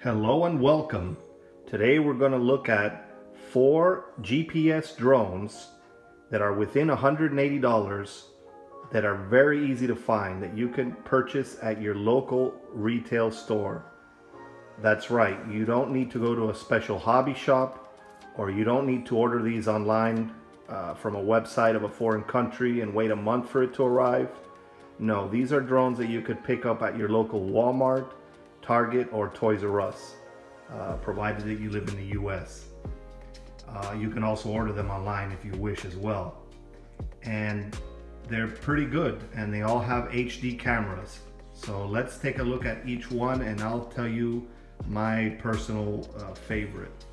Hello and welcome. Today we're going to look at 4 GPS drones that are within $180 that are very easy to find, that you can purchase at your local retail store. That's right, you don't need to go to a special hobby shop, or you don't need to order these online from a website of a foreign country and wait a month for it to arrive. No, these are drones that you could pick up at your local Walmart, Target, or Toys R Us, provided that you live in the US. You can also order them online if you wish as well. And they're pretty good, and they all have HD cameras. So let's take a look at each one and I'll tell you my personal favorite.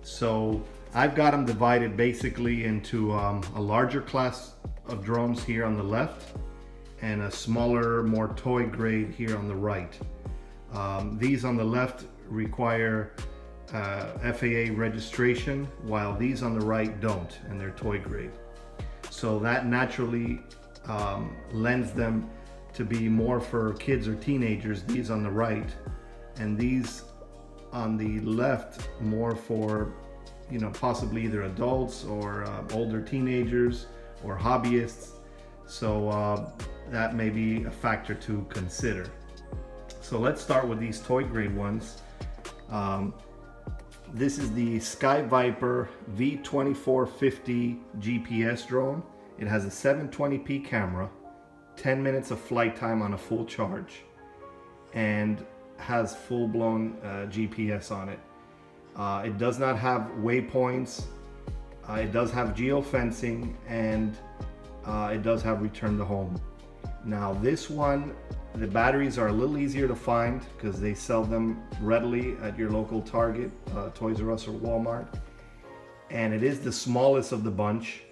So I've got them divided basically into a larger class of drones here on the left and a smaller, more toy grade here on the right. These on the left require FAA registration, while these on the right don't, and they're toy grade. So that naturally lends them to be more for kids or teenagers, these on the right, and these on the left more for, you know, possibly either adults or older teenagers or hobbyists. So that may be a factor to consider. So let's start with these toy grade ones. This is the Sky Viper V2450 GPS drone. It has a 720p camera, 10 minutes of flight time on a full charge, and has full-blown GPS on it. It does not have waypoints, it does have geofencing, and it does have return to home. Now this one, the batteries are a little easier to find because they sell them readily at your local Target, Toys R Us, or Walmart. And it is the smallest of the bunch,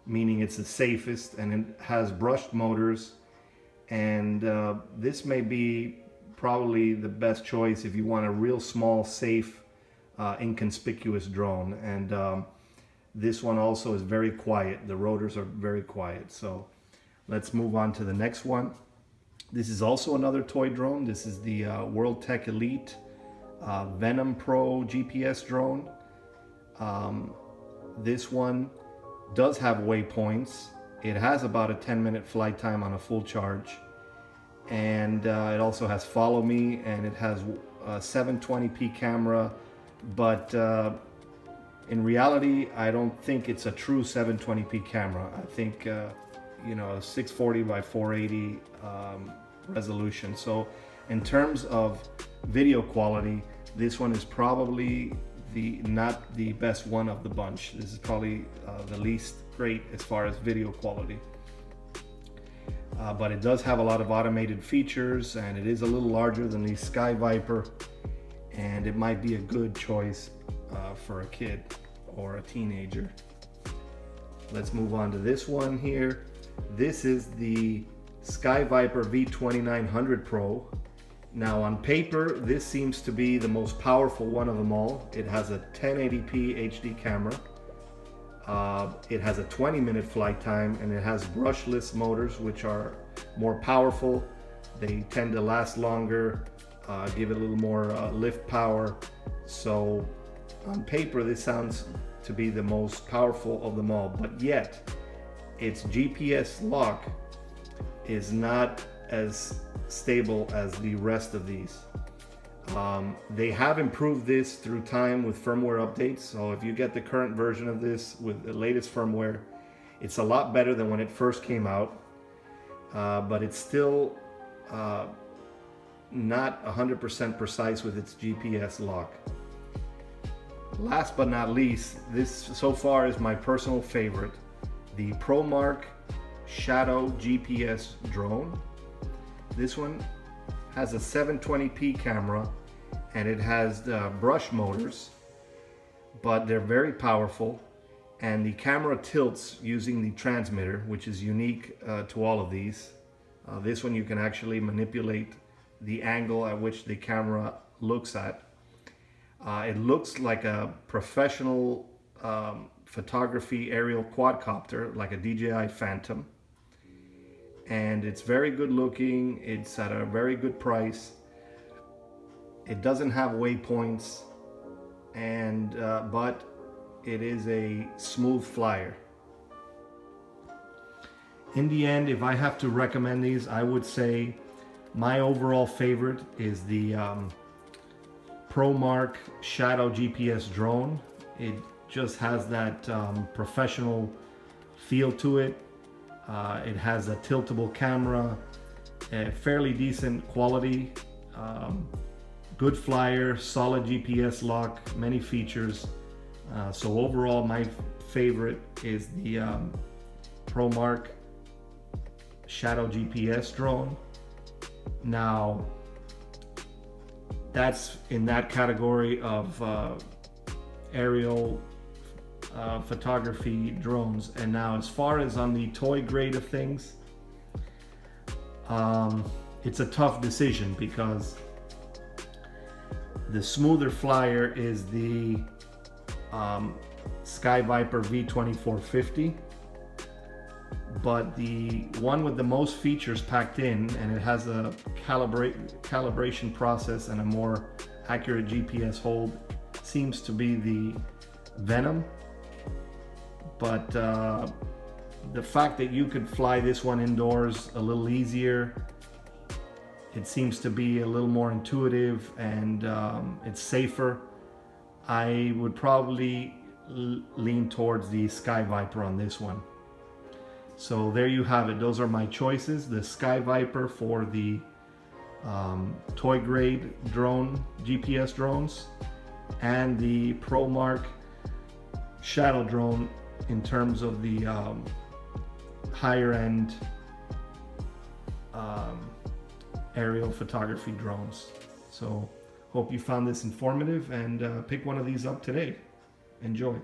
meaning it's the safest, and it has brushed motors. And this may be probably the best choice if you want a real small, safe, inconspicuous drone. And this one also is very quiet. The rotors are very quiet. So let's move on to the next one. This is also another toy drone. This is the World Tech Elite Venom Pro GPS drone. This one does have waypoints. It has about a 10-minute flight time on a full charge. And it also has Follow Me, and it has a 720p camera. But in reality, I don't think it's a true 720p camera. I think you know, a 640 by 480 resolution. So in terms of video quality, this one is probably not the best one of the bunch. This is probably the least great as far as video quality. But it does have a lot of automated features, and it is a little larger than the Sky Viper, and it might be a good choice for a kid or a teenager. Let's move on to this one here. This is the Sky Viper V2900 Pro. Now on paper, this seems to be the most powerful one of them all. It has a 1080p HD camera. It has a 20-minute flight time, and it has brushless motors, which are more powerful. They tend to last longer, give it a little more lift power. So on paper, this sounds to be the most powerful of them all, but yet its GPS lock is not as stable as the rest of these. They have improved this through time with firmware updates. So if you get the current version of this with the latest firmware, it's a lot better than when it first came out. But it's still not 100% precise with its GPS lock. Last but not least, this so far is my personal favorite, the Promark Shadow GPS drone. This one has a 720p camera, and it has brush motors, but they're very powerful, and the camera tilts using the transmitter, which is unique to all of these. This one you can actually manipulate the angle at which the camera looks at. It looks like a professional photography aerial quadcopter, like a DJI Phantom. And it's very good looking. It's at a very good price. It doesn't have waypoints, and but it is a smooth flyer. In the end, if I have to recommend these, I would say my overall favorite is the Promark Shadow GPS drone. It just has that professional feel to it. It has a tiltable camera, a fairly decent quality, good flyer, solid GPS lock, many features. So overall, my favorite is the Promark Shadow GPS drone. Now, that's in that category of aerial photography drones. And now, as far as on the toy grade of things, it's a tough decision because the smoother flyer is the Sky Viper V2450, but the one with the most features packed in, and it has a calibration process and a more accurate GPS hold, seems to be the Venom. But the fact that you could fly this one indoors a little easier, it seems to be a little more intuitive, and it's safer. I would probably lean towards the Sky Viper on this one. So there you have it. Those are my choices. The Sky Viper for the toy grade drone, GPS drones, and the Promark Shadow drone in terms of the higher end aerial photography drones. So hope you found this informative, and pick one of these up today. Enjoy.